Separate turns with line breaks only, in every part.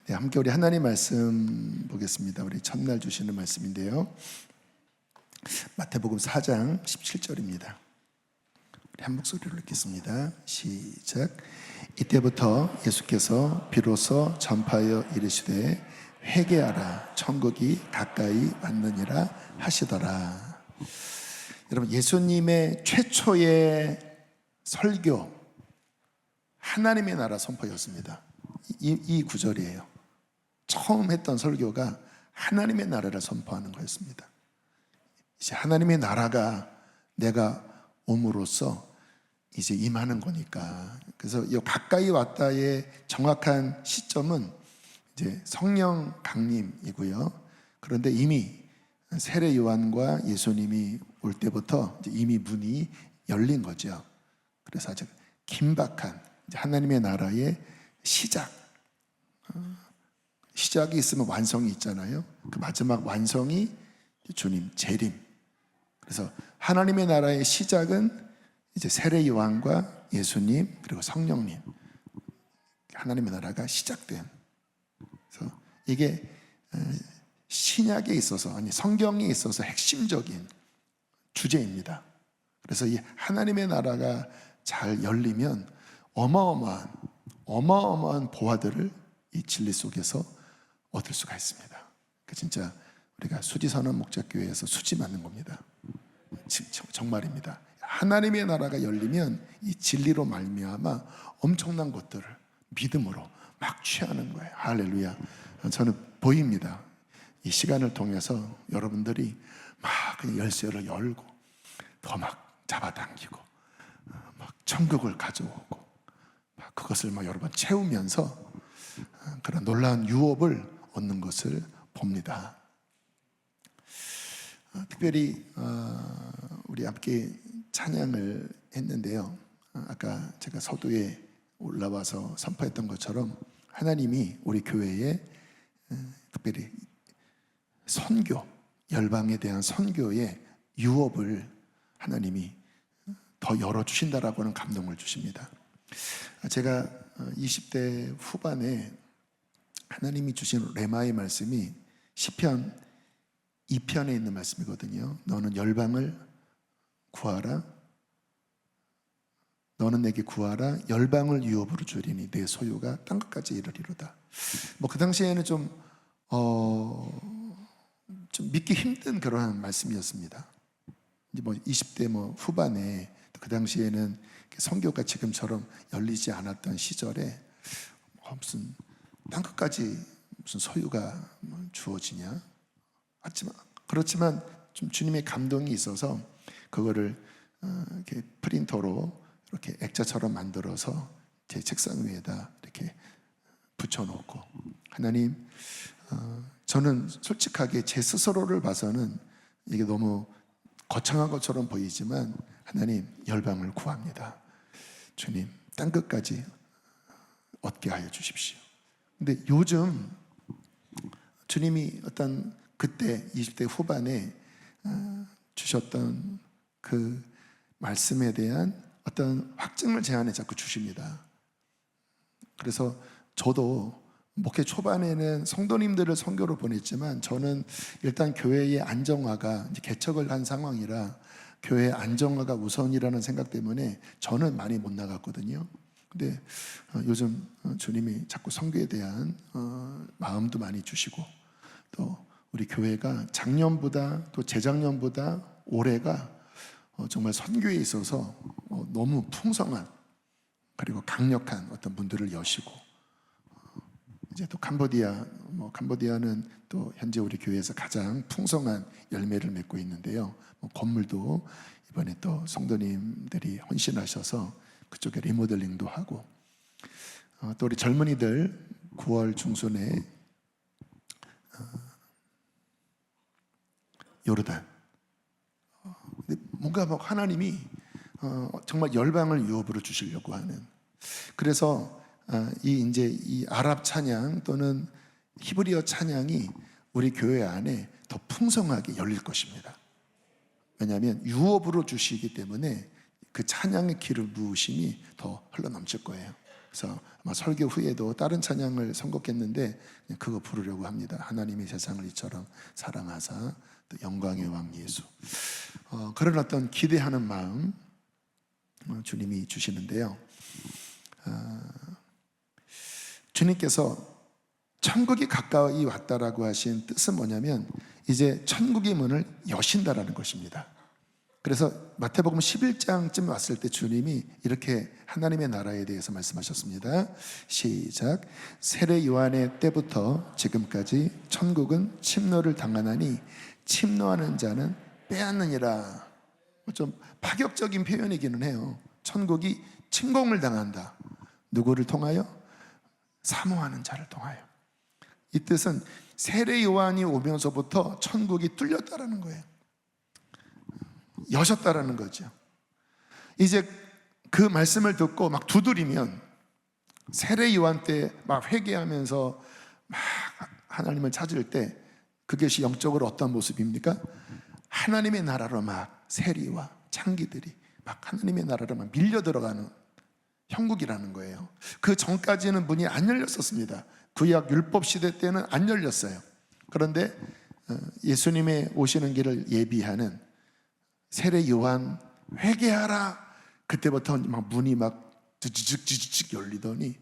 네, 함께 우리 하나님 말씀 보겠습니다. 우리 첫날 주시는 말씀인데요, 마태복음 4장 17절입니다. 우리 한 목소리로 읽겠습니다. 시작. 이때부터 예수께서 비로소 전파하여 이르시되 회개하라, 천국이 가까이 왔느니라 하시더라. 여러분, 예수님의 최초의 설교, 하나님의 나라 선포였습니다. 이 구절이에요. 처음 했던 설교가 하나님의 나라를 선포하는 거였습니다. 이제 하나님의 나라가 내가 옴으로써 이제 임하는 거니까. 그래서 이 가까이 왔다의 정확한 시점은 이제 성령 강림이고요. 그런데 이미 세례 요한과 예수님이 올 때부터 이미 문이 열린 거죠. 그래서 아주 긴박한 하나님의 나라의 시작이 있으면 완성이 있잖아요. 그 마지막 완성이 주님 재림. 그래서 하나님의 나라의 시작은 이제 세례 요한과 예수님 그리고 성령님, 하나님의 나라가 시작된. 그래서 이게 신약에 있어서, 아니 성경에 있어서 핵심적인 주제입니다. 그래서 이 하나님의 나라가 잘 열리면 어마어마한 보화들을 이 진리 속에서 얻을 수가 있습니다. 진짜 우리가 수지선언 목자교회에서 수지 맞는 겁니다. 정말입니다. 하나님의 나라가 열리면 이 진리로 말미암아 엄청난 것들을 믿음으로 막 취하는 거예요. 할렐루야. 저는 보입니다. 이 시간을 통해서 여러분들이 막 열쇠를 열고 더 막 잡아당기고 막 천국을 가져오고 막 그것을 막 여러 번 채우면서 그런 놀라운 유업을 얻는 것을 봅니다. 특별히 우리 함께 찬양을 했는데요, 아까 제가 서두에 올라와서 선포했던 것처럼 하나님이 우리 교회에 특별히 선교, 열방에 대한 선교의 유업을 하나님이 더 열어주신다라고 하는 감동을 주십니다. 제가 20대 후반에 하나님이 주신 레마의 말씀이 시편 2편에 있는 말씀이거든요. 너는 열방을 구하라, 너는 내게 구하라, 열방을 유업으로 주리니 내 소유가 땅끝까지 이르리로다. 그 당시에는 좀 믿기 힘든 그런 말씀이었습니다. 이제 20대 후반에, 그 당시에는 선교가 지금처럼 열리지 않았던 시절에 무슨 땅끝까지 무슨 소유가 주어지냐? 그렇지만 좀 주님의 감동이 있어서 그거를 이렇게 프린터로 이렇게 액자처럼 만들어서 제 책상 위에다 이렇게 붙여놓고, 하나님, 저는 솔직하게 제 스스로를 봐서는 이게 너무 거창한 것처럼 보이지만 하나님, 열방을 구합니다. 주님, 땅끝까지 얻게 하여 주십시오. 근데 요즘 주님이 어떤 그때 20대 후반에 주셨던 그 말씀에 대한 어떤 확증을 제 안에 자꾸 주십니다. 그래서 저도 목회 초반에는 성도님들을 선교로 보냈지만 저는 일단 교회의 안정화가 이제 개척을 한 상황이라 교회의 안정화가 우선이라는 생각 때문에 저는 많이 못 나갔거든요. 근데 요즘 주님이 자꾸 선교에 대한 마음도 많이 주시고, 또 우리 교회가 작년보다 또 재작년보다 올해가 정말 선교에 있어서 너무 풍성한 그리고 강력한 어떤 문들을 여시고, 이제 또 캄보디아는 또 현재 우리 교회에서 가장 풍성한 열매를 맺고 있는데요. 건물도 이번에 또 성도님들이 헌신하셔서 그쪽에 리모델링도 하고, 또 우리 젊은이들 9월 중순에 요르단, 뭔가 하나님이 정말 열방을 유업으로 주시려고 하는, 그래서 이 아랍 찬양 또는 히브리어 찬양이 우리 교회 안에 더 풍성하게 열릴 것입니다. 왜냐하면 유업으로 주시기 때문에 그 찬양의 기름 부으심이 더 흘러넘칠 거예요. 그래서 아마 설교 후에도 다른 찬양을 선곡했는데 그거 부르려고 합니다. 하나님이 세상을 이처럼 사랑하사, 또 영광의 왕 예수. 그런 어떤 기대하는 마음 주님이 주시는데요. 주님께서 천국이 가까이 왔다라고 하신 뜻은 뭐냐면 이제 천국의 문을 여신다라는 것입니다. 그래서 마태복음 11장쯤 왔을 때 주님이 이렇게 하나님의 나라에 대해서 말씀하셨습니다. 시작. 세례 요한의 때부터 지금까지 천국은 침노를 당하나니 침노하는 자는 빼앗느니라. 좀 파격적인 표현이기는 해요. 천국이 침공을 당한다. 누구를 통하여? 사모하는 자를 통하여. 이 뜻은 세례 요한이 오면서부터 천국이 뚫렸다라는 거예요. 여셨다라는 거죠. 이제 그 말씀을 듣고 막 두드리면 세례 요한 때 막 회개하면서 막 하나님을 찾을 때 그것이 영적으로 어떤 모습입니까? 하나님의 나라로 막 세리와 창기들이 막 하나님의 나라로 막 밀려 들어가는 형국이라는 거예요. 그 전까지는 문이 안 열렸었습니다. 구약 율법 시대 때는 안 열렸어요. 그런데 예수님의 오시는 길을 예비하는 세례 요한 회개하라. 그때부터 막 문이 막 지직지직 열리더니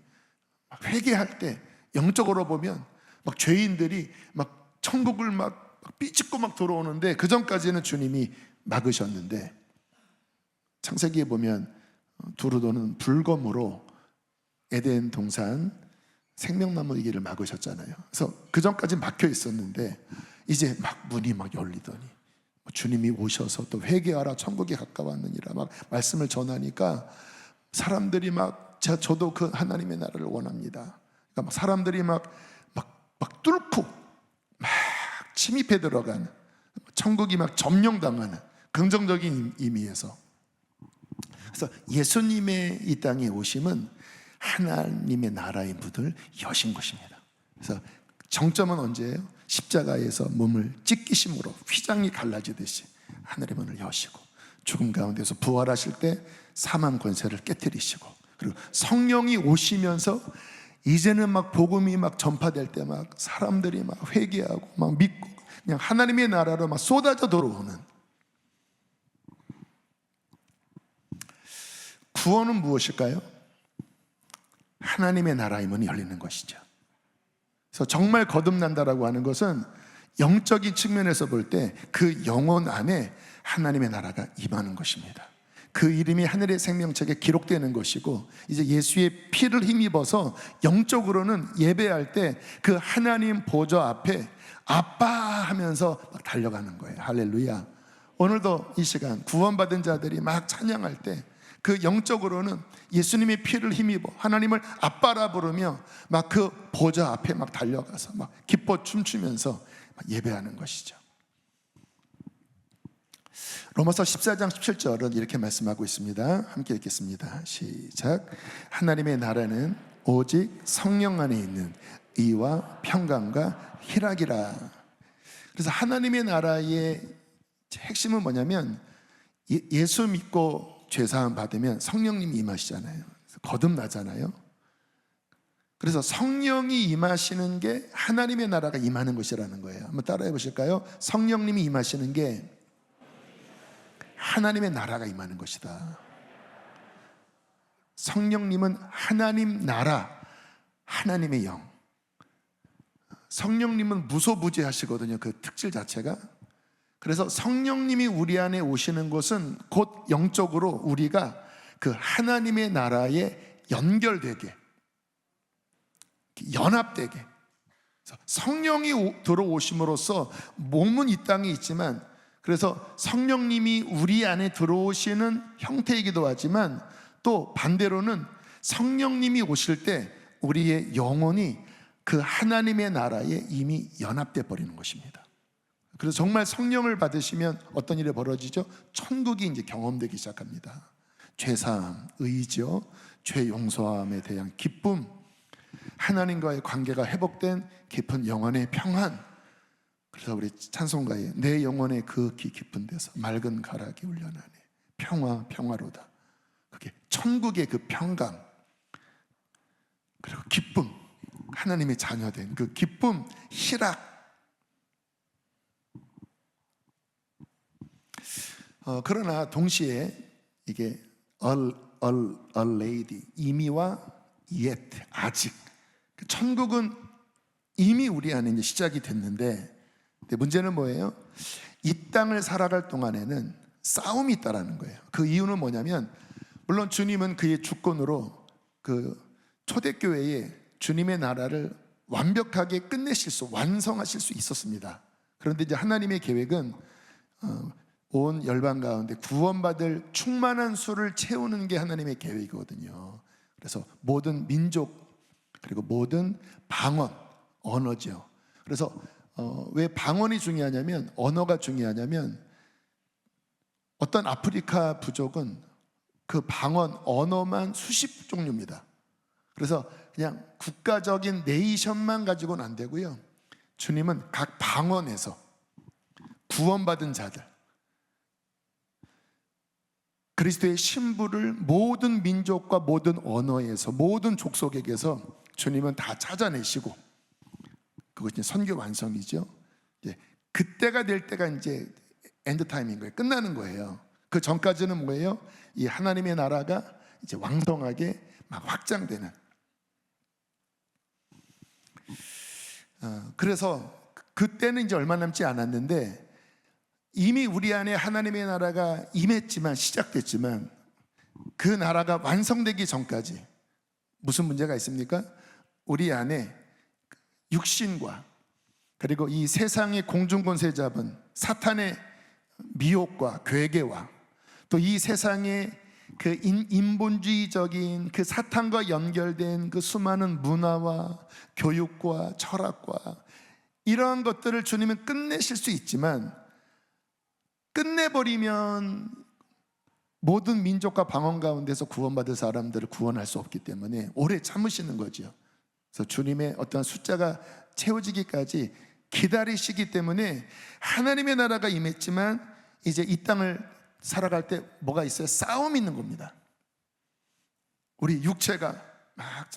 막 회개할 때 영적으로 보면 막 죄인들이 막 천국을 막 삐집고 막 들어오는데 그 전까지는 주님이 막으셨는데 창세기에 보면 두루도는 불검으로 에덴 동산 생명나무 길을 막으셨잖아요. 그래서 그 전까지 막혀 있었는데 이제 막 문이 막 열리더니 주님이 오셔서 또 회개하라 천국이 가까웠느니라 막 말씀을 전하니까 사람들이 막 저도 그 하나님의 나라를 원합니다. 그러니까 막 사람들이 막 뚫고 막 침입해 들어가는 천국이 막 점령당하는 긍정적인 의미에서 그래서 예수님의 이 땅에 오심은 하나님의 나라의 문을 여신 것입니다. 그래서 정점은 언제예요? 십자가에서 몸을 찢기심으로 휘장이 갈라지듯이 하늘의 문을 여시고 죽음 가운데서 부활하실 때 사망 권세를 깨뜨리시고 그리고 성령이 오시면서 이제는 막 복음이 막 전파될 때 막 사람들이 막 회개하고 막 믿고 그냥 하나님의 나라로 막 쏟아져 들어오는 구원은 무엇일까요? 하나님의 나라의 문이 열리는 것이죠. 그래서 정말 거듭난다라고 하는 것은 영적인 측면에서 볼 때 그 영혼 안에 하나님의 나라가 임하는 것입니다. 그 이름이 하늘의 생명책에 기록되는 것이고 이제 예수의 피를 힘입어서 영적으로는 예배할 때 그 하나님 보좌 앞에 아빠 하면서 막 달려가는 거예요. 할렐루야. 오늘도 이 시간 구원받은 자들이 막 찬양할 때 그 영적으로는 예수님의 피를 힘입어 하나님을 아빠라 부르며 막 그 보좌 앞에 막 달려가서 막 기뻐 춤추면서 막 예배하는 것이죠. 로마서 14장 17절은 이렇게 말씀하고 있습니다. 함께 읽겠습니다. 시작. 하나님의 나라는 오직 성령 안에 있는 의와 평강과 희락이라. 그래서 하나님의 나라의 핵심은 뭐냐면 예수 믿고 죄사함 받으면 성령님이 임하시잖아요. 거듭나잖아요. 그래서 성령이 임하시는 게 하나님의 나라가 임하는 것이라는 거예요. 한번 따라해 보실까요? 성령님이 임하시는 게 하나님의 나라가 임하는 것이다. 성령님은 하나님 나라, 하나님의 영. 성령님은 무소부재하시거든요. 그 특질 자체가. 그래서 성령님이 우리 안에 오시는 것은 곧 영적으로 우리가 그 하나님의 나라에 연결되게, 연합되게. 성령이 들어오심으로써 몸은 이 땅에 있지만 그래서 성령님이 우리 안에 들어오시는 형태이기도 하지만 또 반대로는 성령님이 오실 때 우리의 영혼이 그 하나님의 나라에 이미 연합돼 버리는 것입니다. 그래서 정말 성령을 받으시면 어떤 일이 벌어지죠? 천국이 이제 경험되기 시작합니다. 죄사함, 의죠, 죄 용서함에 대한 기쁨, 하나님과의 관계가 회복된 깊은 영혼의 평안. 그래서 우리 찬송가에 내 영혼의 그 깊은 데서 맑은 가락이 울려나네 평화로다. 그게 천국의 그 평강. 그리고 기쁨, 하나님의 자녀된 그 기쁨, 희락. 그러나 동시에 이게 a lady, 이미와 yet, 아직. 천국은 이미 우리 안에 이제 시작이 됐는데, 근데 문제는 뭐예요? 이 땅을 살아갈 동안에는 싸움이 있다라는 거예요. 그 이유는 뭐냐면, 물론 주님은 그의 주권으로 그 초대교회에 주님의 나라를 완벽하게 끝내실 수, 완성하실 수 있었습니다. 그런데 이제 하나님의 계획은 온 열방 가운데 구원받을 충만한 수를 채우는 게 하나님의 계획이거든요. 그래서 모든 민족, 그리고 모든 방언, 언어죠. 그래서 왜 방언이 중요하냐면, 언어가 중요하냐면, 어떤 아프리카 부족은 그 방언, 언어만 수십 종류입니다. 그래서 그냥 국가적인 네이션만 가지고는 안 되고요, 주님은 각 방언에서 구원받은 자들, 그리스도의 신부를 모든 민족과 모든 언어에서, 모든 족속에게서 주님은 다 찾아내시고, 그것이 선교 완성이죠. 그때가 될 때가 이제 엔드타임인 거예요. 끝나는 거예요. 그 전까지는 뭐예요? 이 하나님의 나라가 이제 왕성하게 막 확장되는. 그래서 그때는 이제 얼마 남지 않았는데, 이미 우리 안에 하나님의 나라가 임했지만, 시작됐지만, 그 나라가 완성되기 전까지 무슨 문제가 있습니까? 우리 안에 육신과, 그리고 이 세상의 공중권세 잡은 사탄의 미혹과 괴계와, 또 이 세상의 그 인본주의적인 그 사탄과 연결된 그 수많은 문화와 교육과 철학과, 이러한 것들을 주님은 끝내실 수 있지만, 끝내버리면 모든 민족과 방언 가운데서 구원받을 사람들을 구원할 수 없기 때문에 오래 참으시는 거죠. 그래서 주님의 어떤 숫자가 채워지기까지 기다리시기 때문에 하나님의 나라가 임했지만, 이제 이 땅을 살아갈 때 뭐가 있어요? 싸움이 있는 겁니다. 우리 육체가 막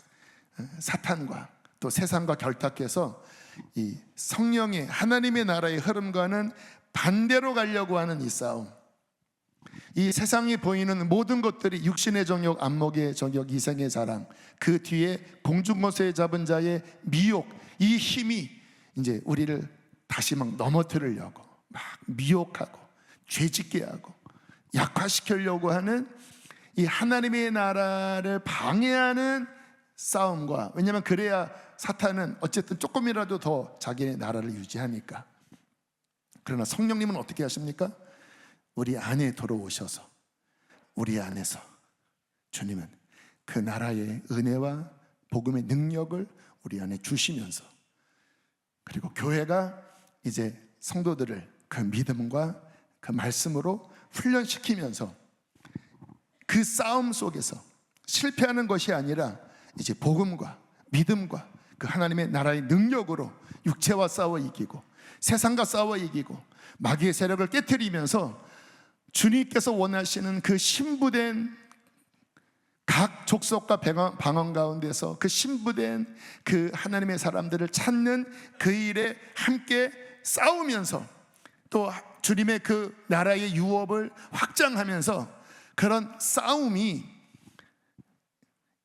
사탄과 또 세상과 결탁해서 이 성령의 하나님의 나라의 흐름과는 반대로 가려고 하는 이 싸움, 이 세상에 보이는 모든 것들이 육신의 정욕, 안목의 정욕, 이생의 자랑, 그 뒤에 공중권세 잡은 자의 미혹, 이 힘이 이제 우리를 다시 막 넘어뜨리려고 막 미혹하고 죄짓게 하고 약화시키려고 하는 이 하나님의 나라를 방해하는 싸움과, 왜냐하면 그래야 사탄은 어쨌든 조금이라도 더 자기의 나라를 유지하니까. 그러나 성령님은 어떻게 하십니까? 우리 안에 들어오셔서 우리 안에서 주님은 그 나라의 은혜와 복음의 능력을 우리 안에 주시면서, 그리고 교회가 이제 성도들을 그 믿음과 그 말씀으로 훈련시키면서 그 싸움 속에서 실패하는 것이 아니라 이제 복음과 믿음과 그 하나님의 나라의 능력으로 육체와 싸워 이기고 세상과 싸워 이기고 마귀의 세력을 깨트리면서 주님께서 원하시는 그 신부된 각 족속과 방언 가운데서 그 신부된 그 하나님의 사람들을 찾는 그 일에 함께 싸우면서, 또 주님의 그 나라의 유업을 확장하면서, 그런 싸움이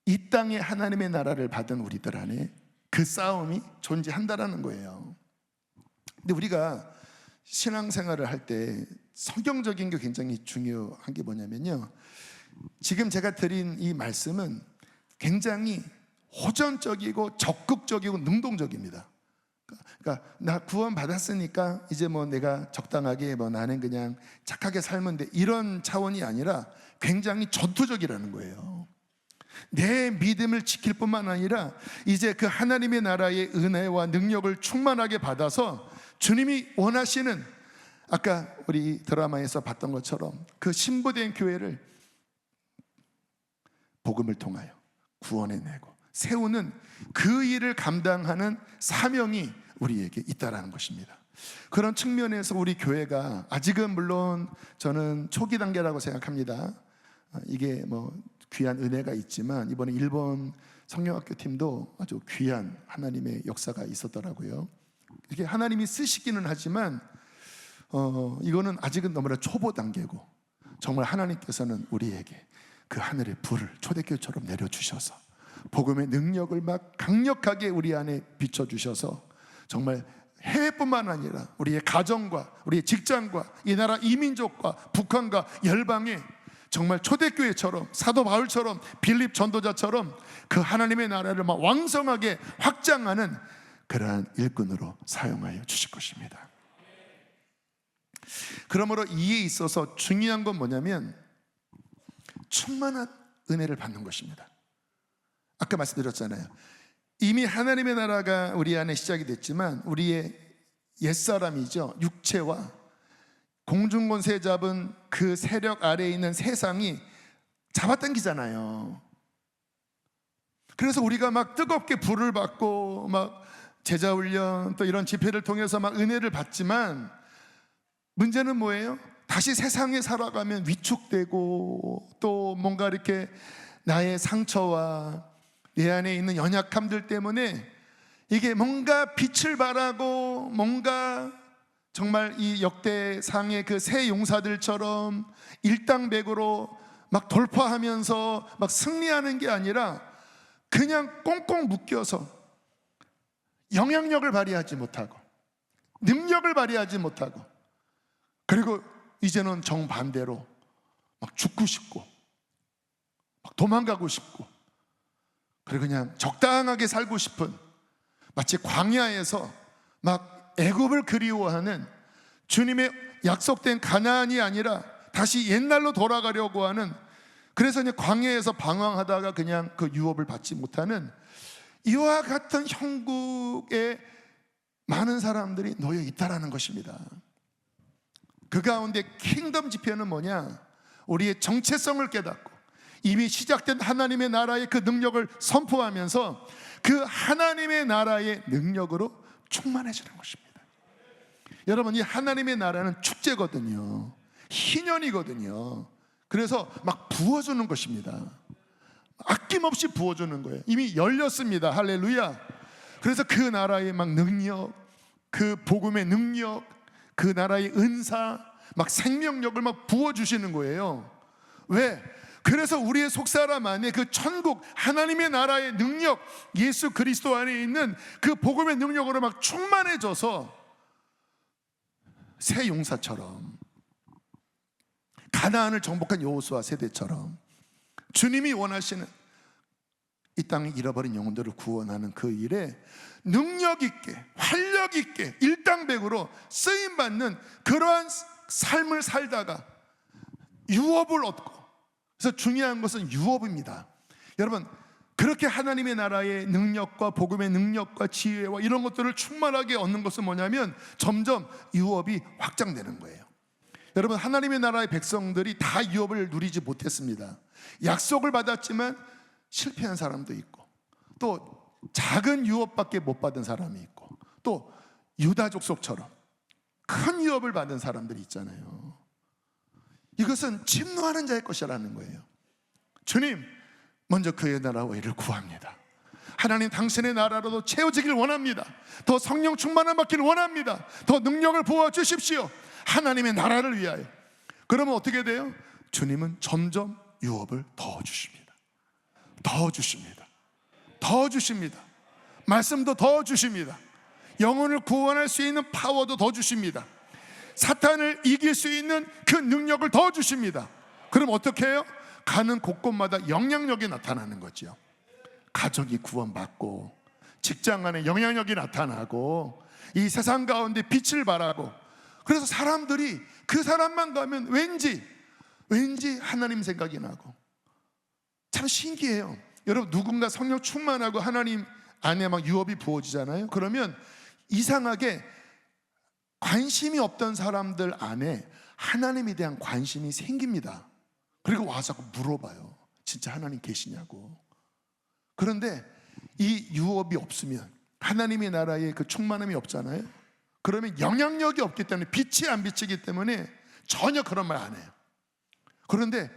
이 땅에 하나님의 나라를 받은 우리들 안에 그 싸움이 존재한다라는 거예요. 근데 우리가 신앙생활을 할 때 성경적인 게 굉장히 중요한 게 뭐냐면요, 지금 제가 드린 이 말씀은 굉장히 호전적이고 적극적이고 능동적입니다. 그러니까 나 구원 받았으니까 이제 뭐 내가 적당하게 뭐 나는 그냥 착하게 살면 돼, 이런 차원이 아니라 굉장히 전투적이라는 거예요. 내 믿음을 지킬 뿐만 아니라 이제 그 하나님의 나라의 은혜와 능력을 충만하게 받아서 주님이 원하시는, 아까 우리 드라마에서 봤던 것처럼 그 신부된 교회를 복음을 통하여 구원해내고 세우는 그 일을 감당하는 사명이 우리에게 있다라는 것입니다. 그런 측면에서 우리 교회가 아직은 물론 저는 초기 단계라고 생각합니다. 이게 뭐 귀한 은혜가 있지만, 이번에 일본 성령학교 팀도 아주 귀한 하나님의 역사가 있었더라고요. 이게 하나님이 쓰시기는 하지만 이거는 아직은 너무나 초보 단계고, 정말 하나님께서는 우리에게 그 하늘의 불을 초대교회처럼 내려주셔서 복음의 능력을 막 강력하게 우리 안에 비춰주셔서 정말 해외뿐만 아니라 우리의 가정과 우리의 직장과 이 나라 이민족과 북한과 열방에 정말 초대교회처럼, 사도 바울처럼, 빌립 전도자처럼 그 하나님의 나라를 막 왕성하게 확장하는 그러한 일꾼으로 사용하여 주실 것입니다. 그러므로 이에 있어서 중요한 건 뭐냐면 충만한 은혜를 받는 것입니다. 아까 말씀드렸잖아요. 이미 하나님의 나라가 우리 안에 시작이 됐지만 우리의 옛사람이죠, 육체와 공중권세 잡은 그 세력 아래에 있는 세상이 잡아당기잖아요. 그래서 우리가 막 뜨겁게 불을 받고 막 제자훈련 또 이런 집회를 통해서 막 은혜를 받지만 문제는 뭐예요? 다시 세상에 살아가면 위축되고 또 뭔가 이렇게 나의 상처와 내 안에 있는 연약함들 때문에 이게 뭔가 빛을 발하고 뭔가 정말 이 역대상의 그 새 용사들처럼 일당백으로 막 돌파하면서 막 승리하는 게 아니라 그냥 꽁꽁 묶여서 영향력을 발휘하지 못하고 능력을 발휘하지 못하고, 그리고 이제는 정반대로 막 죽고 싶고 막 도망가고 싶고, 그리고 그냥 적당하게 살고 싶은, 마치 광야에서 막 애굽을 그리워하는, 주님의 약속된 가나안이 아니라 다시 옛날로 돌아가려고 하는, 그래서 그냥 광야에서 방황하다가 그냥 그 유업을 받지 못하는 이와 같은 형국에 많은 사람들이 놓여 있다라는 것입니다. 그 가운데 킹덤 집회는 뭐냐? 우리의 정체성을 깨닫고 이미 시작된 하나님의 나라의 그 능력을 선포하면서 그 하나님의 나라의 능력으로 충만해지는 것입니다. 여러분, 이 하나님의 나라는 축제거든요. 희년이거든요. 그래서 막 부어주는 것입니다. 아낌없이 부어주는 거예요. 이미 열렸습니다. 할렐루야. 그래서 그 나라의 막 능력, 그 복음의 능력, 그 나라의 은사, 막 생명력을 막 부어주시는 거예요. 왜? 그래서 우리의 속사람 안에 그 천국 하나님의 나라의 능력, 예수 그리스도 안에 있는 그 복음의 능력으로 막 충만해져서 새 용사처럼, 가나안을 정복한 여호수아 세대처럼 주님이 원하시는 이 땅에 잃어버린 영혼들을 구원하는 그 일에 능력 있게, 활력 있게, 일당백으로 쓰임받는 그러한 삶을 살다가 유업을 얻고, 그래서 중요한 것은 유업입니다. 여러분, 그렇게 하나님의 나라의 능력과 복음의 능력과 지혜와 이런 것들을 충만하게 얻는 것은 뭐냐면 점점 유업이 확장되는 거예요. 여러분, 하나님의 나라의 백성들이 다 유업을 누리지 못했습니다. 약속을 받았지만 실패한 사람도 있고, 또 작은 유업밖에 못 받은 사람이 있고, 또 유다 족속처럼 큰 유업을 받은 사람들이 있잖아요. 이것은 침노하는 자의 것이라는 거예요. 주님, 먼저 그의 나라와 의를 구합니다. 하나님, 당신의 나라로도 채워지길 원합니다. 더 성령 충만함 받기를 원합니다. 더 능력을 부어주십시오. 하나님의 나라를 위하여. 그러면 어떻게 돼요? 주님은 점점 유업을 더 주십니다. 더 주십니다. 더 주십니다. 말씀도 더 주십니다. 영혼을 구원할 수 있는 파워도 더 주십니다. 사탄을 이길 수 있는 그 능력을 더 주십니다. 그럼 어떻게 해요? 가는 곳곳마다 영향력이 나타나는 거죠. 가족이 구원받고, 직장 안에 영향력이 나타나고, 이 세상 가운데 빛을 발하고, 그래서 사람들이 그 사람만 가면 왠지 하나님 생각이 나고, 참 신기해요. 여러분, 누군가 성령 충만하고 하나님 안에 막 유업이 부어지잖아요. 그러면 이상하게 관심이 없던 사람들 안에 하나님에 대한 관심이 생깁니다. 그리고 와서 물어봐요. 진짜 하나님 계시냐고. 그런데 이 유업이 없으면, 하나님의 나라에 그 충만함이 없잖아요. 그러면 영향력이 없기 때문에, 빛이 안 비치기 때문에 전혀 그런 말 안 해요. 그런데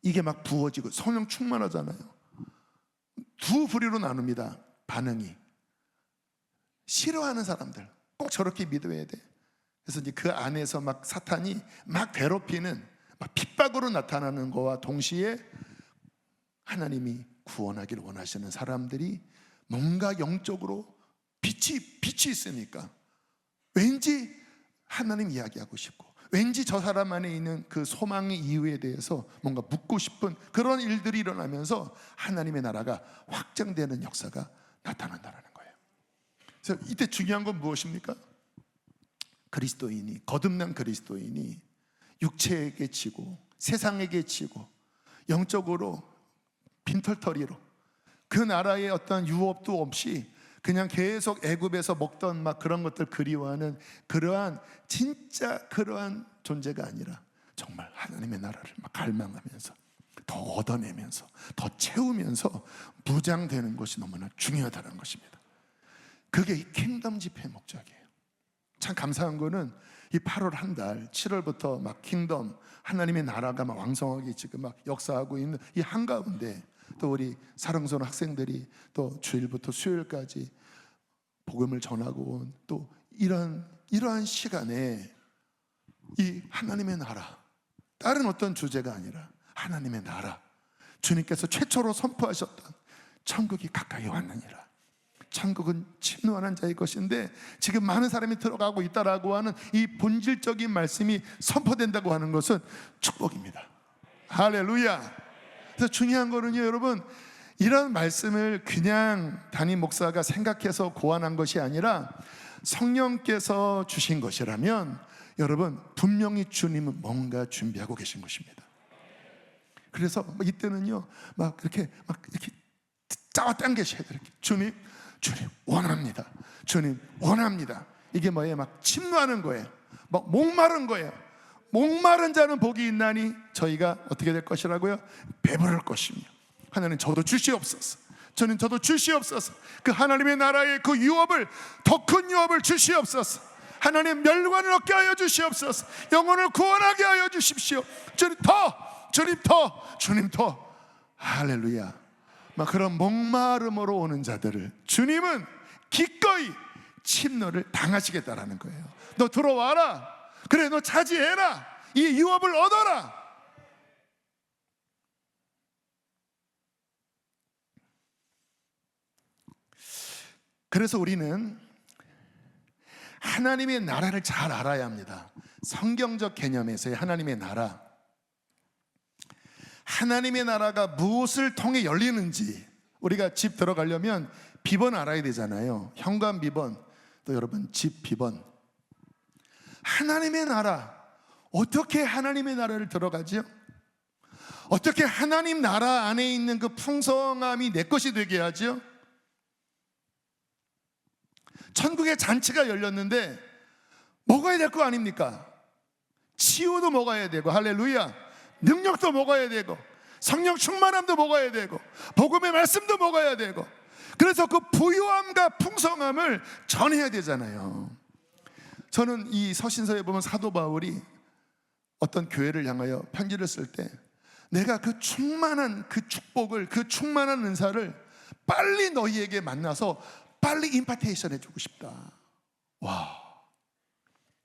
이게 막 부어지고 성령 충만하잖아요. 두 부류로 나눕니다. 반응이 싫어하는 사람들, 꼭 저렇게 믿어야 돼. 그래서 이제 그 안에서 막 사탄이 막 괴롭히는, 막 핍박으로 나타나는 거와 동시에 하나님이 구원하기를 원하시는 사람들이 뭔가 영적으로 빛이 있으니까 왠지 하나님 이야기하고 싶고, 왠지 저 사람 안에 있는 그 소망의 이유에 대해서 뭔가 묻고 싶은 그런 일들이 일어나면서 하나님의 나라가 확장되는 역사가 나타난다는 거예요. 그래서 이때 중요한 건 무엇입니까? 그리스도인이, 거듭난 그리스도인이 육체에게 지고 세상에게 지고 영적으로 빈털터리로 그 나라의 어떤 유업도 없이 그냥 계속 애굽에서 먹던 막 그런 것들 그리워하는 그러한 진짜 그러한 존재가 아니라 정말 하나님의 나라를 막 갈망하면서 더 얻어내면서 더 채우면서 무장되는 것이 너무나 중요하다는 것입니다. 그게 이 킹덤 집회의 목적이에요. 참 감사한 거는 이 8월 한 달, 7월부터 막 킹덤, 하나님의 나라가 막 왕성하게 지금 막 역사하고 있는 이 한가운데 또 우리 사랑스러운 학생들이 또 주일부터 수요일까지 복음을 전하고 온 또 이러한 시간에 이 하나님의 나라, 다른 어떤 주제가 아니라 하나님의 나라, 주님께서 최초로 선포하셨던 천국이 가까이 왔느니라. 천국은 침노하는 자의 것인데 지금 많은 사람이 들어가고 있다라고 하는 이 본질적인 말씀이 선포된다고 하는 것은 축복입니다. 할렐루야. 그래서 중요한 거는요, 여러분, 이런 말씀을 그냥 담임 목사가 생각해서 고안한 것이 아니라 성령께서 주신 것이라면 여러분 분명히 주님은 뭔가 준비하고 계신 것입니다. 그래서 이때는요 막 이렇게 짜와당기셔야 돼요. 주님 원합니다. 주님 원합니다. 이게 뭐예요? 막 침노하는 거예요. 막 목마른 거예요. 목마른 자는 복이 있나니 저희가 어떻게 될 것이라고요? 배부를 것이며 하나님 저도 주시옵소서. 저는 저도 주시옵소서. 그 하나님의 나라의 그 유업을, 더 큰 유업을 주시옵소서. 하나님 멸관을 얻게 하여 주시옵소서. 영혼을 구원하게 하여 주십시오. 주님 더 할렐루야. 막 그런 목마름으로 오는 자들을 주님은 기꺼이 침노를 당하시겠다라는 거예요. 너 들어와라. 그래, 너 차지해라. 이 유업을 얻어라. 그래서 우리는 하나님의 나라를 잘 알아야 합니다. 성경적 개념에서의 하나님의 나라, 하나님의 나라가 무엇을 통해 열리는지, 우리가 집 들어가려면 비번 알아야 되잖아요. 현관 비번, 또 여러분 집 비번. 하나님의 나라, 어떻게 하나님의 나라를 들어가죠? 어떻게 하나님 나라 안에 있는 그 풍성함이 내 것이 되게 하죠? 천국의 잔치가 열렸는데 먹어야 될 거 아닙니까? 치유도 먹어야 되고, 할렐루야, 능력도 먹어야 되고, 성령 충만함도 먹어야 되고, 복음의 말씀도 먹어야 되고, 그래서 그 부유함과 풍성함을 전해야 되잖아요. 저는 이 서신서에 보면 사도 바울이 어떤 교회를 향하여 편지를 쓸 때 내가 그 충만한 그 축복을, 그 충만한 은사를 빨리 너희에게 만나서 빨리 임파테이션 해주고 싶다. 와.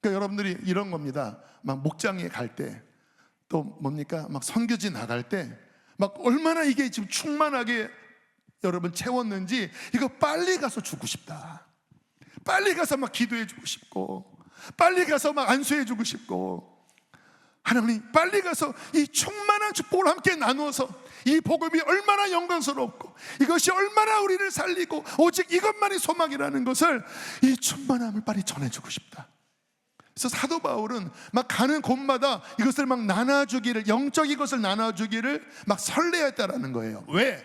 그러니까 여러분들이 이런 겁니다. 막 목장에 갈 때, 또 뭡니까? 막 선교지 나갈 때, 막 얼마나 이게 지금 충만하게 여러분 채웠는지 이거 빨리 가서 주고 싶다. 빨리 가서 막 기도해주고 싶고, 빨리 가서 막 안수해주고 싶고, 하나님 빨리 가서 이 충만한 축복을 함께 나누어서 이 복음이 얼마나 영광스럽고 이것이 얼마나 우리를 살리고 오직 이것만이 소망이라는 것을, 이 충만함을 빨리 전해주고 싶다. 그래서 사도 바울은 막 가는 곳마다 이것을 막 나눠주기를, 영적인 것을 나눠주기를 막 설레했다라는 거예요. 왜?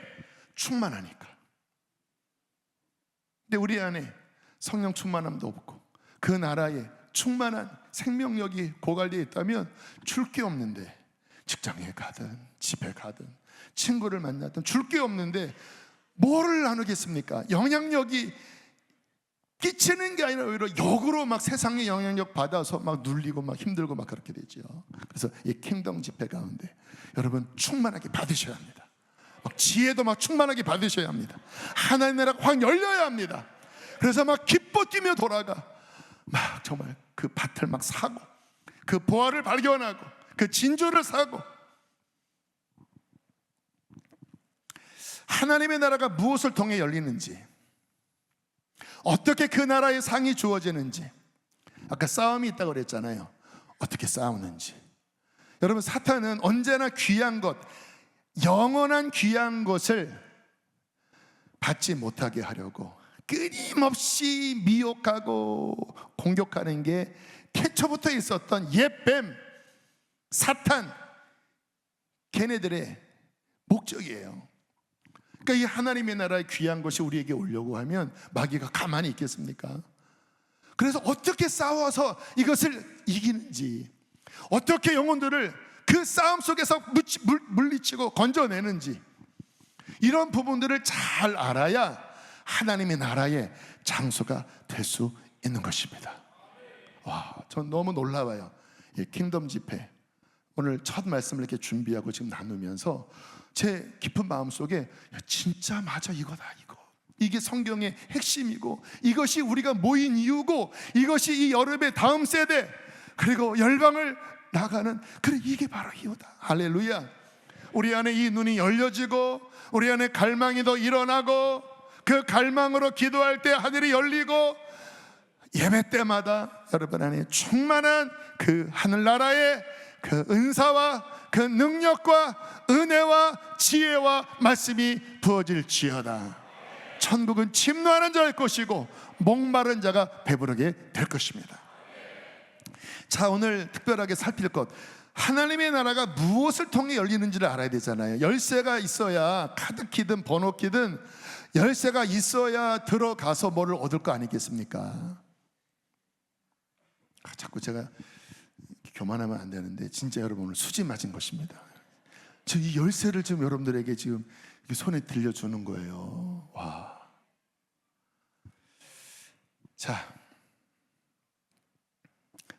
충만하니까. 근데 우리 안에 성령 충만함도 없고 그 나라에 충만한 생명력이 고갈되어 있다면 줄 게 없는데, 직장에 가든 집에 가든 친구를 만나든 줄 게 없는데 뭐를 나누겠습니까? 영향력이 끼치는 게 아니라 오히려 역으로 막 세상의 영향력 받아서 막 눌리고 막 힘들고 막 그렇게 되죠. 그래서 이 킹덤 집회 가운데 여러분 충만하게 받으셔야 합니다. 막 지혜도 막 충만하게 받으셔야 합니다. 하나님 나라가 확 열려야 합니다. 그래서 막 기뻐 뛰며 돌아가 막 정말 그 밭을 막 사고 그 보화를 발견하고 그 진주를 사고. 하나님의 나라가 무엇을 통해 열리는지, 어떻게 그 나라의 상이 주어지는지, 아까 싸움이 있다고 그랬잖아요. 어떻게 싸우는지. 여러분, 사탄은 언제나 귀한 것, 영원한 귀한 것을 받지 못하게 하려고 끊임없이 미혹하고 공격하는 게 태초부터 있었던 옛뱀, 사탄, 걔네들의 목적이에요. 그러니까 이 하나님의 나라의 귀한 것이 우리에게 오려고 하면 마귀가 가만히 있겠습니까? 그래서 어떻게 싸워서 이것을 이기는지, 어떻게 영혼들을 그 싸움 속에서 물리치고 건져내는지, 이런 부분들을 잘 알아야 하나님의 나라의 장소가 될 수 있는 것입니다. 와, 전 너무 놀라워요. 킹덤 집회 오늘 첫 말씀을 이렇게 준비하고 지금 나누면서 제 깊은 마음속에 진짜 맞아, 이거다, 이게 성경의 핵심이고 이것이 우리가 모인 이유고 이것이 이 여름의 다음 세대 그리고 열방을 나가는, 그래, 이게 바로 이유다. 할렐루야. 우리 안에 이 눈이 열려지고 우리 안에 갈망이 더 일어나고 그 갈망으로 기도할 때 하늘이 열리고 예배 때마다 여러분 안에 충만한 그 하늘나라의 그 은사와 그 능력과 은혜와 지혜와 말씀이 부어질지어다. 천국은 침노하는 자일 것이고 목마른 자가 배부르게 될 것입니다. 자, 오늘 특별하게 살필 것, 하나님의 나라가 무엇을 통해 열리는지를 알아야 되잖아요. 열쇠가 있어야, 카드키든 번호키든 열쇠가 있어야 들어가서 뭐를 얻을 거 아니겠습니까? 자꾸 제가 교만하면 안 되는데 진짜 여러분 오늘 수지 맞은 것입니다. 저 이 열쇠를 지금 여러분들에게 지금 손에 들려주는 거예요. 와. 자,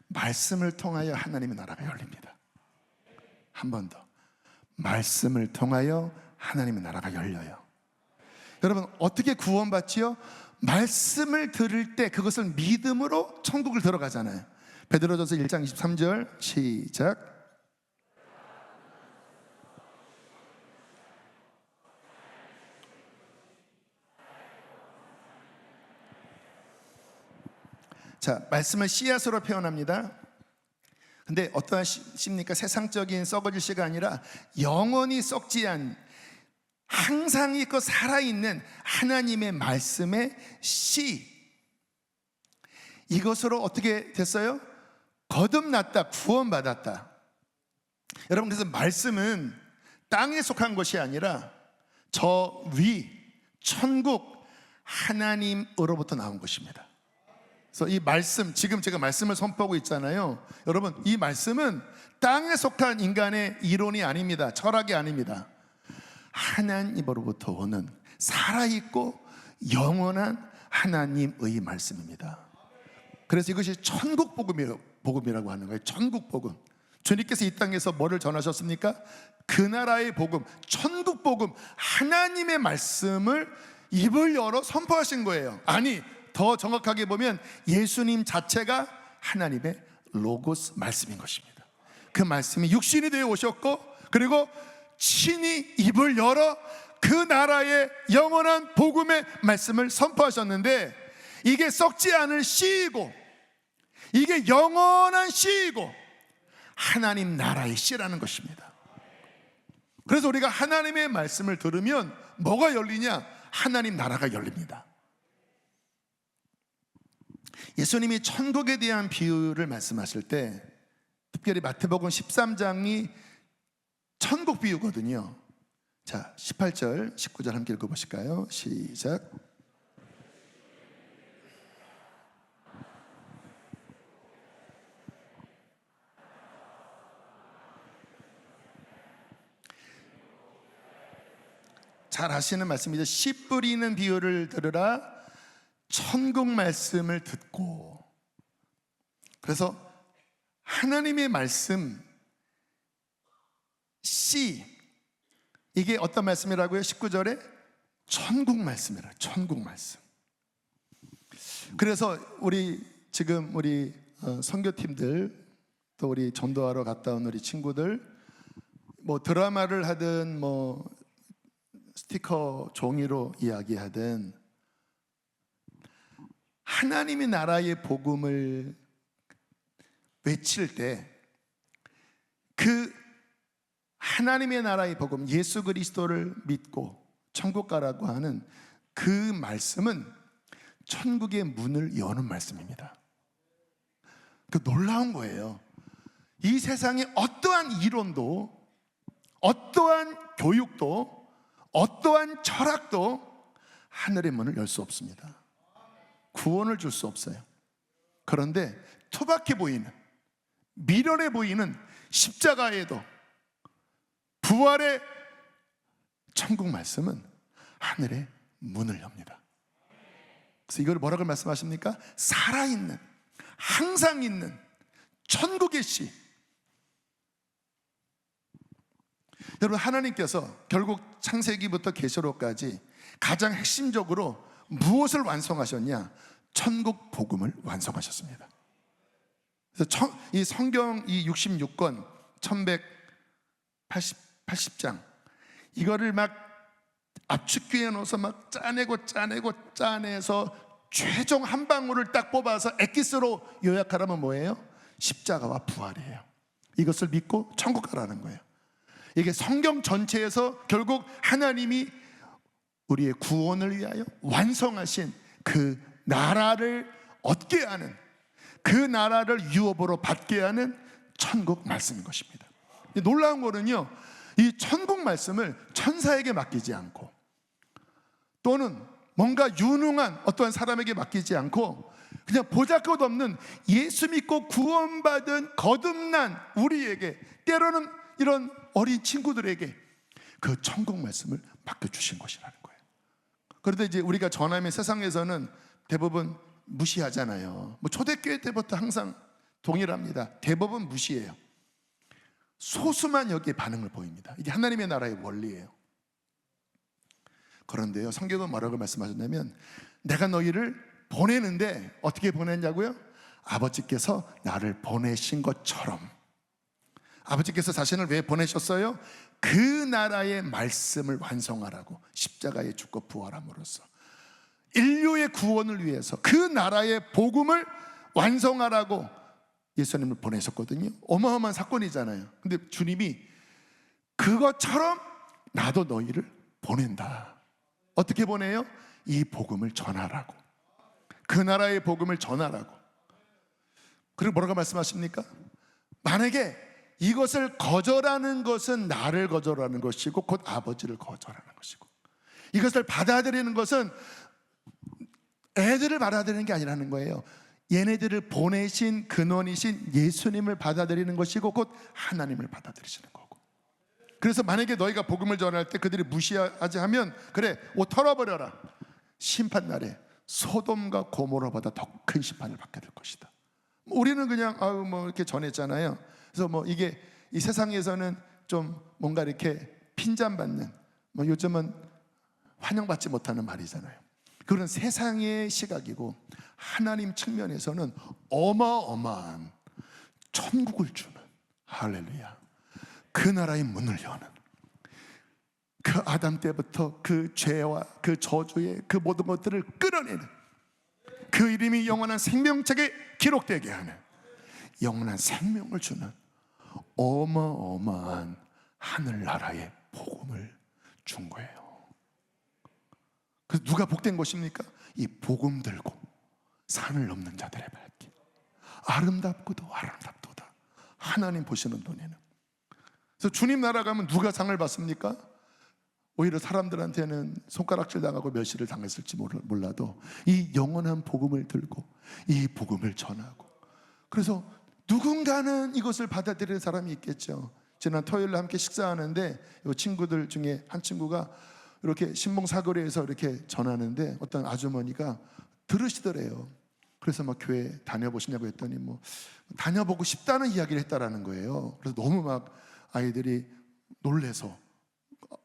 말씀을 통하여 하나님의 나라가 열립니다. 한 번 더, 말씀을 통하여 하나님의 나라가 열려요. 여러분, 어떻게 구원받지요? 말씀을 들을 때 그것을 믿음으로 천국을 들어가잖아요. 베드로전서 1장 23절 시작. 자, 말씀을 씨앗으로 표현합니다. 근데 어떠한 씨입니까? 세상적인 썩어질 씨가 아니라 영원히 썩지 않은, 항상 있고 살아있는 하나님의 말씀의 씨, 이것으로 어떻게 됐어요? 거듭났다, 구원받았다. 여러분, 그래서 말씀은 땅에 속한 것이 아니라 저 위 천국 하나님으로부터 나온 것입니다. 그래서 이 말씀, 지금 제가 말씀을 선포하고 있잖아요. 여러분, 이 말씀은 땅에 속한 인간의 이론이 아닙니다. 철학이 아닙니다. 하나님으로부터 오는 살아있고 영원한 하나님의 말씀입니다. 그래서 이것이 천국 복음이라고 하는 거예요. 천국 복음. 주님께서 이 땅에서 뭐를 전하셨습니까? 그 나라의 복음, 천국 복음, 하나님의 말씀을 입을 열어 선포하신 거예요. 아니, 더 정확하게 보면 예수님 자체가 하나님의 로고스 말씀인 것입니다. 그 말씀이 육신이 되어 오셨고, 그리고 친히 입을 열어 그 나라의 영원한 복음의 말씀을 선포하셨는데, 이게 썩지 않을 씨이고 이게 영원한 씨이고 하나님 나라의 씨라는 것입니다. 그래서 우리가 하나님의 말씀을 들으면 뭐가 열리냐? 하나님 나라가 열립니다. 예수님이 천국에 대한 비유를 말씀하실 때 특별히 마태복음 13장이 천국 비유거든요. 자, 18절, 19절 함께 읽어보실까요? 시작. 잘 아시는 말씀이죠. 씨 뿌리는 비유를 들으라, 천국 말씀을 듣고. 그래서 하나님의 말씀, 씨, 이게 어떤 말씀이라고요? 19절에 천국 말씀이라. 천국 말씀. 그래서 우리 지금 우리 선교팀들, 또 우리 전도하러 갔다 온 우리 친구들, 뭐 드라마를 하든 뭐 스티커 종이로 이야기하든 하나님의 나라의 복음을 외칠 때 그 하나님의 나라의 복음, 예수 그리스도를 믿고 천국 가라고 하는 그 말씀은 천국의 문을 여는 말씀입니다. 그 놀라운 거예요. 이 세상의 어떠한 이론도, 어떠한 교육도, 어떠한 철학도 하늘의 문을 열 수 없습니다. 구원을 줄 수 없어요. 그런데 투박해 보이는, 미련해 보이는 십자가에도 부활의 천국 말씀은 하늘의 문을 엽니다. 그래서 이걸 뭐라고 말씀하십니까? 살아있는, 항상 있는 천국의 씨. 여러분, 하나님께서 결국 창세기부터 계시록까지 가장 핵심적으로 무엇을 완성하셨냐? 천국 복음을 완성하셨습니다. 그래서 이 성경 이 66권 1180장 이거를 막 압축기에 넣어서 막 짜내서 최종 한 방울을 딱 뽑아서 엑기스로 요약하라면 뭐예요? 십자가와 부활이에요. 이것을 믿고 천국 가라는 거예요. 이게 성경 전체에서 결국 하나님이 우리의 구원을 위하여 완성하신 그 나라를 얻게 하는, 그 나라를 유업으로 받게 하는 천국 말씀인 것입니다. 놀라운 거는요, 이 천국 말씀을 천사에게 맡기지 않고 또는 뭔가 유능한 어떠한 사람에게 맡기지 않고 그냥 보잘것없는 예수 믿고 구원받은 거듭난 우리에게, 때로는 이런 어린 친구들에게 그 천국 말씀을 맡겨주신 것이라는 거예요. 그런데 이제 우리가 전하면 세상에서는 대부분 무시하잖아요. 뭐 초대교회 때부터 항상 동일합니다. 대부분 무시해요. 소수만 여기에 반응을 보입니다. 이게 하나님의 나라의 원리예요. 그런데요, 성경은 뭐라고 말씀하셨냐면, 내가 너희를 보내는데 어떻게 보냈냐고요? 아버지께서 나를 보내신 것처럼. 아버지께서 자신을 왜 보내셨어요? 그 나라의 말씀을 완성하라고, 십자가에 죽고 부활함으로써 인류의 구원을 위해서 그 나라의 복음을 완성하라고 예수님을 보내셨거든요. 어마어마한 사건이잖아요. 근데 주님이 그것처럼 나도 너희를 보낸다. 어떻게 보내요? 이 복음을 전하라고, 그 나라의 복음을 전하라고. 그리고 뭐라고 말씀하십니까? 만약에 이것을 거절하는 것은 나를 거절하는 것이고 곧 아버지를 거절하는 것이고, 이것을 받아들이는 것은 애들을 받아들이는 게 아니라는 거예요. 얘네들을 보내신 근원이신 예수님을 받아들이는 것이고 곧 하나님을 받아들이시는 거고. 그래서 만약에 너희가 복음을 전할 때 그들이 무시하지 하면, 그래, 옷 털어버려라. 심판날에 소돔과 고모라보다 더 큰 심판을 받게 될 것이다. 우리는 그냥 뭐 이렇게 전했잖아요. 그래서 뭐 이게 이 세상에서는 좀 뭔가 이렇게 핀잔받는, 뭐 요즘은 환영받지 못하는 말이잖아요. 그런 세상의 시각이고, 하나님 측면에서는 어마어마한 천국을 주는, 할렐루야, 그 나라의 문을 여는, 그 아담 때부터 그 죄와 그 저주의 그 모든 것들을 끌어내는, 그 이름이 영원한 생명책에 기록되게 하는, 영원한 생명을 주는 어마어마한 하늘나라의 복음을 준 거예요. 그래서 누가 복된 것입니까? 이 복음 들고 산을 넘는 자들의 발길. 아름답고도 아름답도다, 하나님 보시는 눈에는. 그래서 주님 나라 가면 누가 상을 받습니까? 오히려 사람들한테는 손가락질 당하고 멸시를 당했을지 몰라도 이 영원한 복음을 들고 이 복음을 전하고, 그래서 누군가는 이것을 받아들일 사람이 있겠죠. 지난 토요일에 함께 식사하는데 이 친구들 중에 한 친구가 이렇게 신봉 사거리에서 이렇게 전하는데 어떤 아주머니가 들으시더래요. 그래서 막 교회 다녀보시냐고 했더니 뭐 다녀보고 싶다는 이야기를 했다라는 거예요. 그래서 너무 막 아이들이 놀래서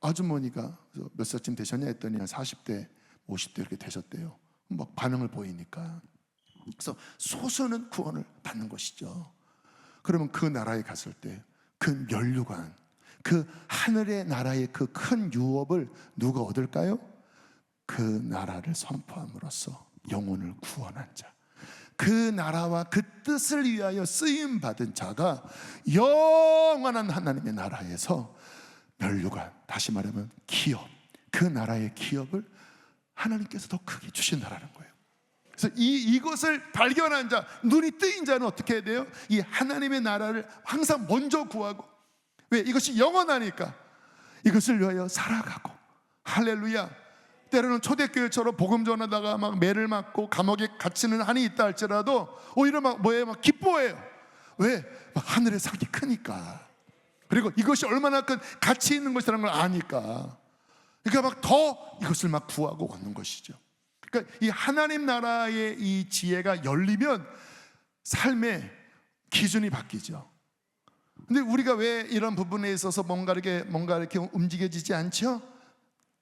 아주머니가 몇 살쯤 되셨냐 했더니 한 40대 50대 이렇게 되셨대요. 막 반응을 보이니까. 그래서 소수는 구원을 받는 것이죠. 그러면 그 나라에 갔을 때 그 면류관, 그 하늘의 나라의 그 큰 유업을 누가 얻을까요? 그 나라를 선포함으로써 영혼을 구원한 자, 그 나라와 그 뜻을 위하여 쓰임 받은 자가 영원한 하나님의 나라에서 면류관, 다시 말하면 기업, 그 나라의 기업을 하나님께서 더 크게 주신다라는 거예요. 그래서 이것을 발견한 자, 눈이 뜨인 자는 어떻게 해야 돼요? 이 하나님의 나라를 항상 먼저 구하고, 왜? 이것이 영원하니까 이것을 위하여 살아가고. 할렐루야. 때로는 초대교회처럼 복음 전하다가 막 매를 맞고 감옥에 갇히는 한이 있다 할지라도 오히려 막 기뻐해요. 왜? 막 하늘의 상이 크니까. 그리고 이것이 얼마나 큰 가치 있는 것이라는 걸 아니까. 그러니까 막 더 이것을 막 구하고 얻는 것이죠. 그러니까 이 하나님 나라의 이 지혜가 열리면 삶의 기준이 바뀌죠. 근데 우리가 왜 이런 부분에 있어서 뭔가 이렇게 움직여지지 않죠?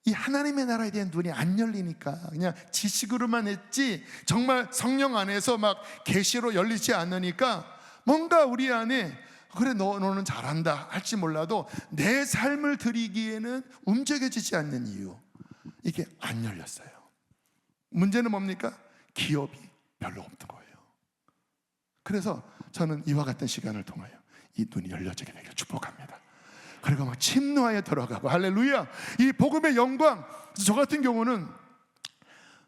이 하나님의 나라에 대한 눈이 안 열리니까 그냥 지식으로만 했지 정말 성령 안에서 막 계시로 열리지 않으니까 뭔가 우리 안에 그래 너는 잘한다 할지 몰라도 내 삶을 드리기에는 움직여지지 않는 이유, 이게 안 열렸어요. 문제는 뭡니까? 기업이 별로 없는 거예요. 그래서 저는 이와 같은 시간을 통하여 이 눈이 열려지게 되길 축복합니다. 그리고 막 침노하에 들어가고, 할렐루야, 이 복음의 영광. 저 같은 경우는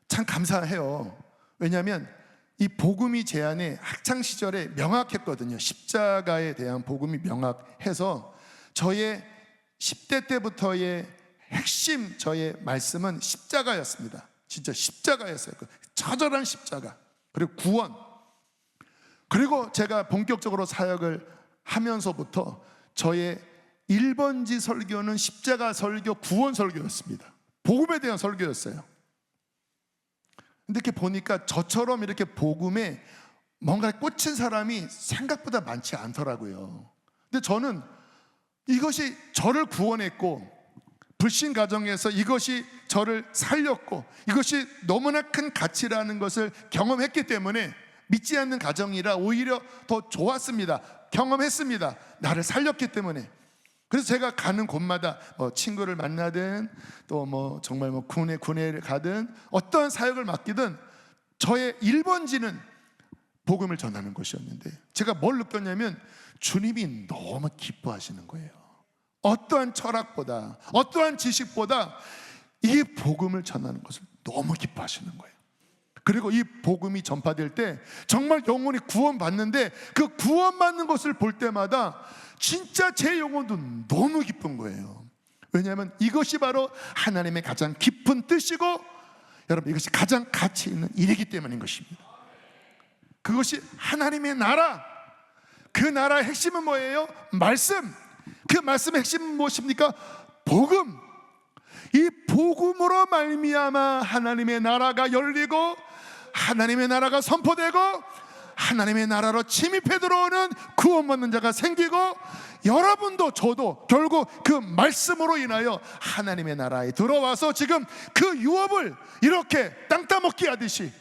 참 감사해요. 왜냐하면 이 복음이 제 안에 학창시절에 명확했거든요. 십자가에 대한 복음이 명확해서 저의 10대 때부터의 핵심, 저의 말씀은 십자가였습니다. 진짜 십자가였어요. 처절한 십자가, 그리고 구원. 그리고 제가 본격적으로 사역을 하면서부터 저의 1번지 설교는 십자가 설교, 구원 설교였습니다. 복음에 대한 설교였어요. 근데 이렇게 보니까 저처럼 이렇게 복음에 뭔가 꽂힌 사람이 생각보다 많지 않더라고요. 근데 저는 이것이 저를 구원했고, 불신 가정에서 이것이 저를 살렸고, 이것이 너무나 큰 가치라는 것을 경험했기 때문에 믿지 않는 가정이라 오히려 더 좋았습니다. 경험했습니다. 나를 살렸기 때문에. 그래서 제가 가는 곳마다 친구를 만나든 또 정말 군에를 가든 어떠한 사역을 맡기든 저의 1번지는 복음을 전하는 것이었는데, 제가 뭘 느꼈냐면 주님이 너무 기뻐하시는 거예요. 어떠한 철학보다, 어떠한 지식보다 이 복음을 전하는 것을 너무 기뻐하시는 거예요. 그리고 이 복음이 전파될 때 정말 영혼이 구원받는데, 그 구원받는 것을 볼 때마다 진짜 제 영혼도 너무 기쁜 거예요. 왜냐하면 이것이 바로 하나님의 가장 깊은 뜻이고, 여러분, 이것이 가장 가치 있는 일이기 때문인 것입니다. 그것이 하나님의 나라, 그 나라의 핵심은 뭐예요? 말씀. 그 말씀의 핵심은 무엇입니까? 복음. 이 복음으로 말미암아 하나님의 나라가 열리고, 하나님의 나라가 선포되고, 하나님의 나라로 침입해 들어오는 구원받는 자가 생기고, 여러분도 저도 결국 그 말씀으로 인하여 하나님의 나라에 들어와서 지금 그 유업을 이렇게 땅 따먹기 하듯이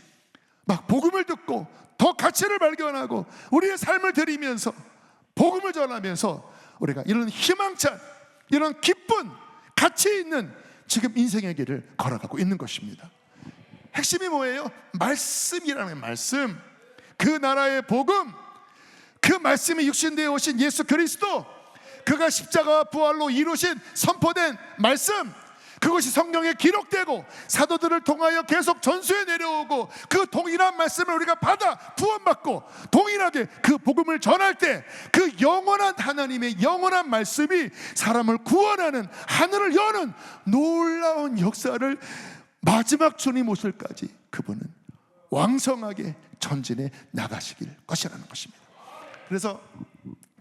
막 복음을 듣고 더 가치를 발견하고 우리의 삶을 드리면서 복음을 전하면서 우리가 이런 희망찬, 이런 기쁜, 가치 있는 지금 인생의 길을 걸어가고 있는 것입니다. 핵심이 뭐예요? 말씀이라는 말씀, 그 나라의 복음, 그 말씀이 육신되어 오신 예수 그리스도, 그가 십자가와 부활로 이루신 선포된 말씀, 그것이 성경에 기록되고 사도들을 통하여 계속 전수해 내려오고, 그 동일한 말씀을 우리가 받아 구원받고 동일하게 그 복음을 전할 때 그 영원한 하나님의 영원한 말씀이 사람을 구원하는, 하늘을 여는 놀라운 역사를 마지막 주님 오실까지 그분은 왕성하게 전진해 나가시길 것이라는 것입니다. 그래서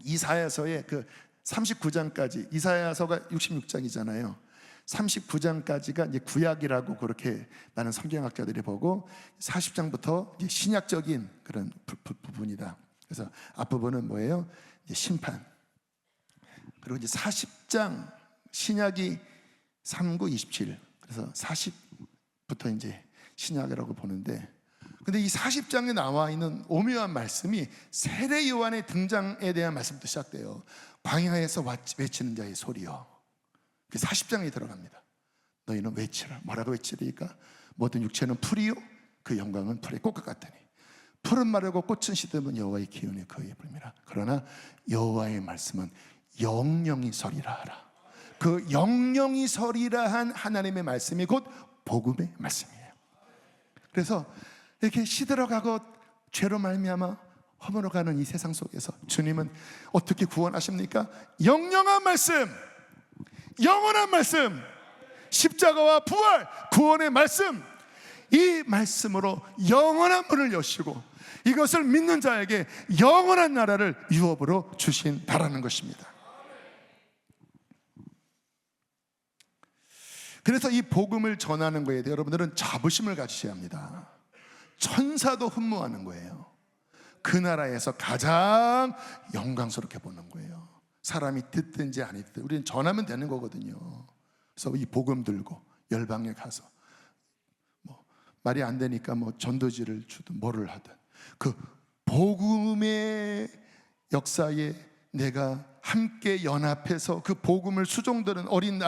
이사야서의 그 39장까지, 이사야서가 66장이잖아요. 39장까지가 이제 구약이라고 그렇게 많은 성경학자들이 보고, 40장부터 이제 신약적인 그런 부분이다. 그래서 앞부분은 뭐예요? 이제 심판. 그리고 이제 40장, 신약이 3, 9, 27. 그래서 40부터 이제 신약이라고 보는데, 근데 이 40장에 나와 있는 오묘한 말씀이 세례 요한의 등장에 대한 말씀부터 시작돼요. 광야에서 외치는 자의 소리요. 40장에 들어갑니다. 너희는 외치라. 뭐라고 외치리까? 모든 육체는 풀이요 그 영광은 풀의 꽃과 같으니 풀은 마르고 꽃은 시들면 여호와의 기운이 그의 불미라. 그러나 여호와의 말씀은 영영이 서리라 하라. 그 영영이 서리라 한 하나님의 말씀이 곧 복음의 말씀이에요. 그래서 이렇게 시들어가고 죄로 말미암아 허물어가는 이 세상 속에서 주님은 어떻게 구원하십니까? 영영한 말씀, 영원한 말씀, 십자가와 부활, 구원의 말씀, 이 말씀으로 영원한 문을 여시고 이것을 믿는 자에게 영원한 나라를 유업으로 주신다라는 것입니다. 그래서 이 복음을 전하는 거에 대해 여러분들은 자부심을 가지셔야 합니다. 천사도 흠모하는 거예요. 그 나라에서 가장 영광스럽게 보는 거예요. 사람이 듣든지 안 듣든지 우리는 전하면 되는 거거든요. 그래서 이 복음 들고 열방에 가서 뭐 말이 안 되니까 뭐 전도지를 주든 뭐를 하든 그 복음의 역사에 내가 함께 연합해서 그 복음을 수종드는 어린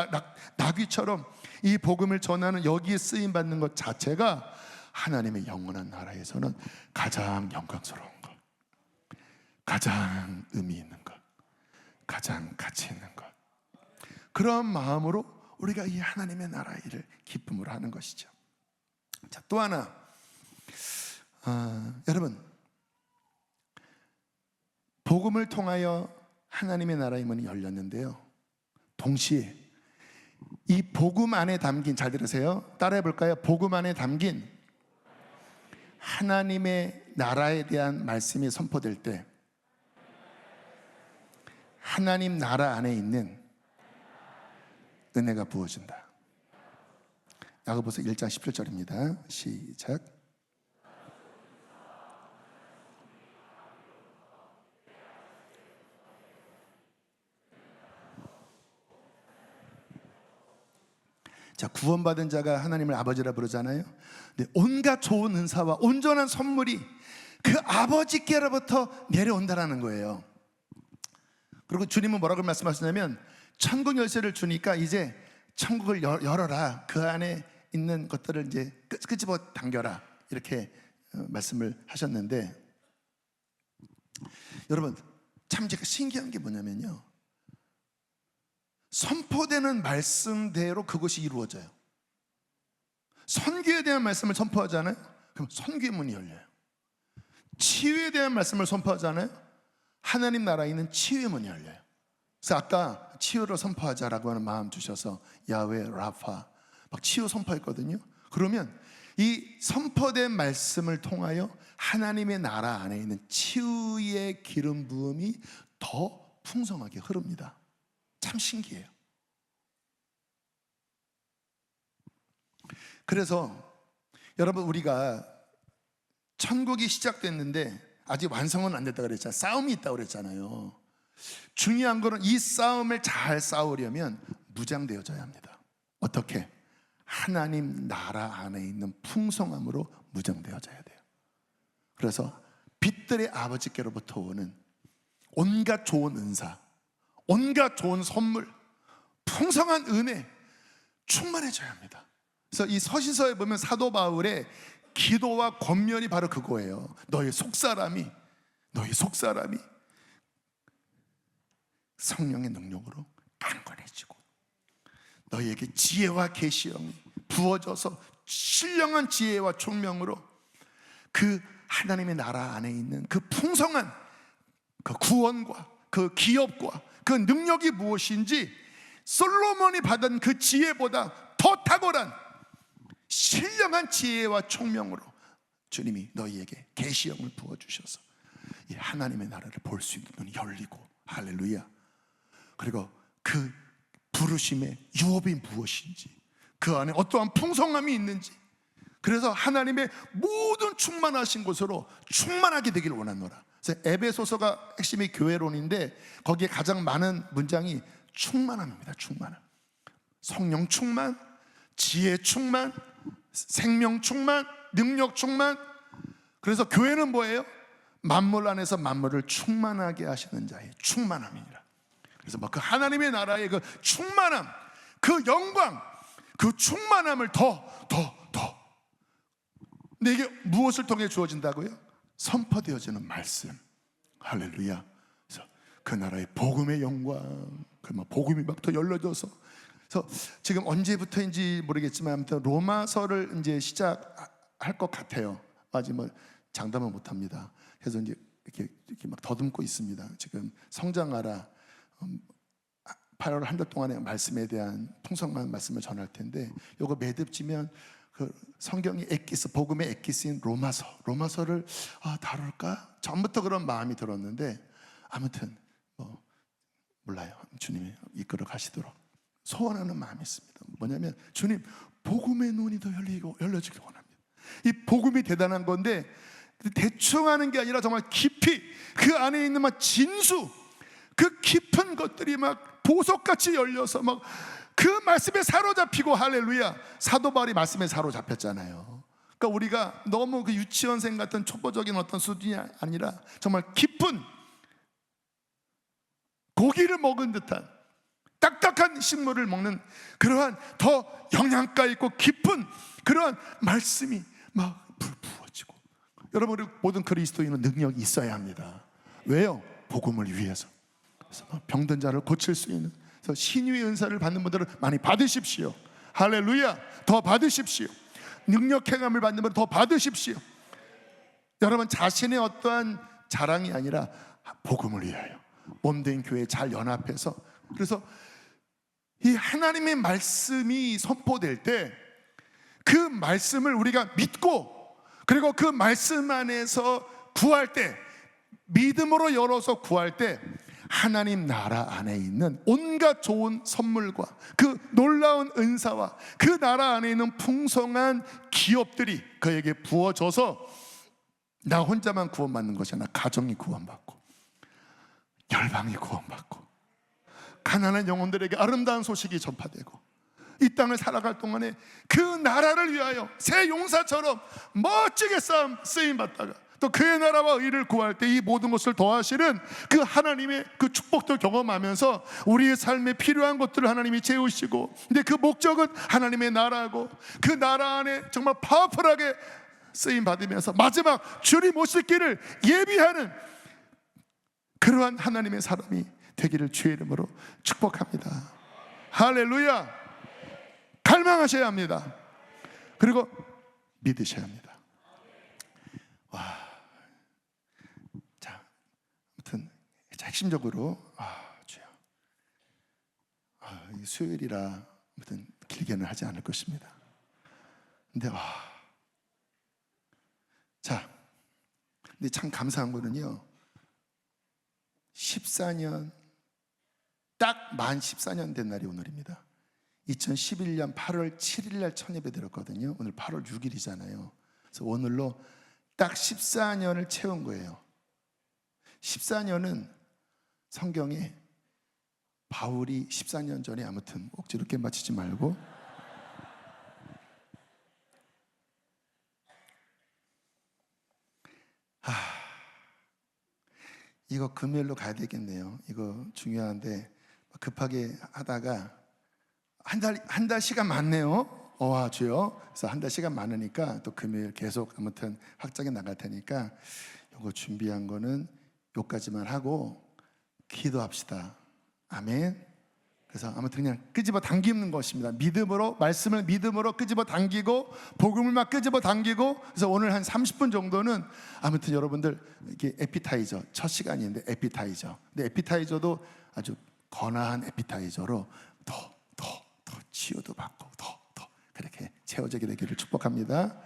나귀처럼 이 복음을 전하는 여기에 쓰임 받는 것 자체가 하나님의 영원한 나라에서는 가장 영광스러운 것, 가장 의미 있는 것, 가장 가치 있는 것. 그런 마음으로 우리가 이 하나님의 나라의 일을 기쁨으로 하는 것이죠. 자, 또 하나, 여러분, 복음을 통하여 하나님의 나라의 문이 열렸는데요, 동시에 이 복음 안에 담긴, 잘 들으세요, 따라해 볼까요? 복음 안에 담긴 하나님의 나라에 대한 말씀이 선포될 때 하나님 나라 안에 있는 은혜가 부어진다. 야고보서 1장 17절입니다. 시작. 자, 구원받은 자가 하나님을 아버지라 부르잖아요. 근데 온갖 좋은 은사와 온전한 선물이 그 아버지께로부터 내려온다라는 거예요. 그리고 주님은 뭐라고 말씀하시냐면 천국 열쇠를 주니까 이제 천국을 열어라. 그 안에 있는 것들을 이제 끄집어 당겨라. 이렇게 말씀을 하셨는데, 여러분 참 제가 신기한 게 뭐냐면요, 선포되는 말씀대로 그것이 이루어져요. 선교에 대한 말씀을 선포하잖아요. 그럼 선교의 문이 열려요. 치유에 대한 말씀을 선포하잖아요. 하나님 나라에 있는 치유의 문이 열려요. 그래서 아까 치유를 선포하자라고 하는 마음 주셔서 야훼 라파 막 치유 선포했거든요. 그러면 이 선포된 말씀을 통하여 하나님의 나라 안에 있는 치유의 기름 부음이 더 풍성하게 흐릅니다. 참 신기해요. 그래서 여러분, 우리가 천국이 시작됐는데 아직 완성은 안 됐다고 그랬잖아요. 싸움이 있다고 그랬잖아요. 중요한 거는 이 싸움을 잘 싸우려면 무장되어져야 합니다. 어떻게? 하나님 나라 안에 있는 풍성함으로 무장되어져야 돼요. 그래서 빛들의 아버지께로부터 오는 온갖 좋은 은사, 온갖 좋은 선물, 풍성한 은혜 충만해져야 합니다. 그래서 이 서신서에 보면 사도 바울의 기도와 권면이 바로 그거예요. 너희 속사람이 성령의 능력으로 강건해지고 너희에게 지혜와 계시형이 부어져서 신령한 지혜와 총명으로 그 하나님의 나라 안에 있는 그 풍성한 그 구원과 그 기업과 그 능력이 무엇인지 솔로몬이 받은 그 지혜보다 더 탁월한 신령한 지혜와 총명으로 주님이 너희에게 계시형을 부어주셔서 이 하나님의 나라를 볼 수 있는 눈이 열리고, 할렐루야. 그리고 그 부르심의 유업이 무엇인지, 그 안에 어떠한 풍성함이 있는지, 그래서 하나님의 모든 충만하신 곳으로 충만하게 되기를 원하노라. 그래서 에베소서가 핵심이 교회론인데 거기에 가장 많은 문장이 충만함입니다. 충만함. 성령 충만, 지혜 충만, 생명 충만, 능력 충만. 그래서 교회는 뭐예요? 만물 안에서 만물을 충만하게 하시는 자의 충만함이니라. 그래서 그 하나님의 나라의 그 충만함, 그 영광, 그 충만함을 더. 근데 이게 무엇을 통해 주어진다고요? 선포되어지는 말씀. 할렐루야. 그래서 그 나라의 복음의 영광, 그 복음이 막 더 열려져서. 그래서 지금 언제부터인지 모르겠지만 아무튼 로마서를 이제 시작할 것 같아요. 아직 뭐 장담은 못합니다. 그래서 이제 이렇게 막 더듬고 있습니다. 지금 성장하라. 8월 한 달 동안의 말씀에 대한 풍성한 말씀을 전할 텐데, 요거 매듭지면 그 성경이 엑기스, 복음의 엑기스인 로마서를 다룰까? 전부터 그런 마음이 들었는데, 아무튼 뭐 몰라요. 주님이 이끌어 가시도록 소원하는 마음이 있습니다. 뭐냐면 주님, 복음의 눈이 더 열려지길 원합니다. 이 복음이 대단한 건데 대충 하는 게 아니라 정말 깊이 그 안에 있는 막 진수, 그 깊은 것들이 막 보석같이 열려서 막 그 말씀에 사로잡히고. 할렐루야. 사도 바울이 말씀에 사로잡혔잖아요. 그러니까 우리가 너무 그 유치원생 같은 초보적인 어떤 수준이 아니라 정말 깊은 고기를 먹은 듯한 딱딱한 식물을 먹는 그러한 더 영양가 있고 깊은 그러한 말씀이 막 부어지고. 여러분, 우리 모든 그리스도인은 능력이 있어야 합니다. 왜요? 복음을 위해서. 그래서 병든 자를 고칠 수 있는, 그래서 신유의 은사를 받는 분들은 많이 받으십시오. 할렐루야. 더 받으십시오. 능력 행함을 받는 분은 더 받으십시오. 여러분, 자신의 어떠한 자랑이 아니라 복음을 위하여 몸된 교회에 잘 연합해서, 그래서 이 하나님의 말씀이 선포될 때 그 말씀을 우리가 믿고, 그리고 그 말씀 안에서 구할 때, 믿음으로 열어서 구할 때 하나님 나라 안에 있는 온갖 좋은 선물과 그 놀라운 은사와 그 나라 안에 있는 풍성한 기업들이 그에게 부어져서 나 혼자만 구원받는 것이 아니라 가정이 구원받고, 열방이 구원받고, 가난한 영혼들에게 아름다운 소식이 전파되고, 이 땅을 살아갈 동안에 그 나라를 위하여 새 용사처럼 멋지게 쓰임받다가 또 그의 나라와 의를 구할 때 이 모든 것을 더하시는 그 하나님의 그 축복도 경험하면서 우리의 삶에 필요한 것들을 하나님이 채우시고, 근데 그 목적은 하나님의 나라고, 그 나라 안에 정말 파워풀하게 쓰임받으면서 마지막 주님 오실 길을 예비하는 그러한 하나님의 사람이 되기를 주의 이름으로 축복합니다. 할렐루야. 갈망하셔야 합니다. 그리고 믿으셔야 합니다. 자, 아무튼 핵심적으로 주여, 수요일이라 아무튼 길게는 하지 않을 것입니다. 근데 근데 참 감사한 거는요, 14년 딱 만 14년 된 날이 오늘입니다. 2011년 8월 7일 날 첫 예배 드렸거든요. 오늘 8월 6일이잖아요. 그래서 오늘로 딱 14년을 채운 거예요. 14년은 성경에 바울이 14년 전에, 아무튼 억지로 게임 맞히지 말고, 이거 금요일로 가야 되겠네요. 이거 중요한데 급하게 하다가 한 달 시간 많네요. 주여. 그래서 한 달 시간 많으니까 또 금요일 계속 아무튼 확장해 나갈 테니까 이거 준비한 거는 요까지만 하고 기도합시다. 아멘. 그래서 아무튼 그냥 끄집어 당기는 것입니다. 믿음으로, 말씀을 믿음으로 끄집어 당기고, 복음을 막 끄집어 당기고. 그래서 오늘 한 30분 정도는 아무튼 여러분들 이게 에피타이저, 첫 시간인데 에피타이저. 근데 에피타이저도 아주 거나한 에피타이저로 더 치유도 받고 더 그렇게 채워지게 되기를 축복합니다.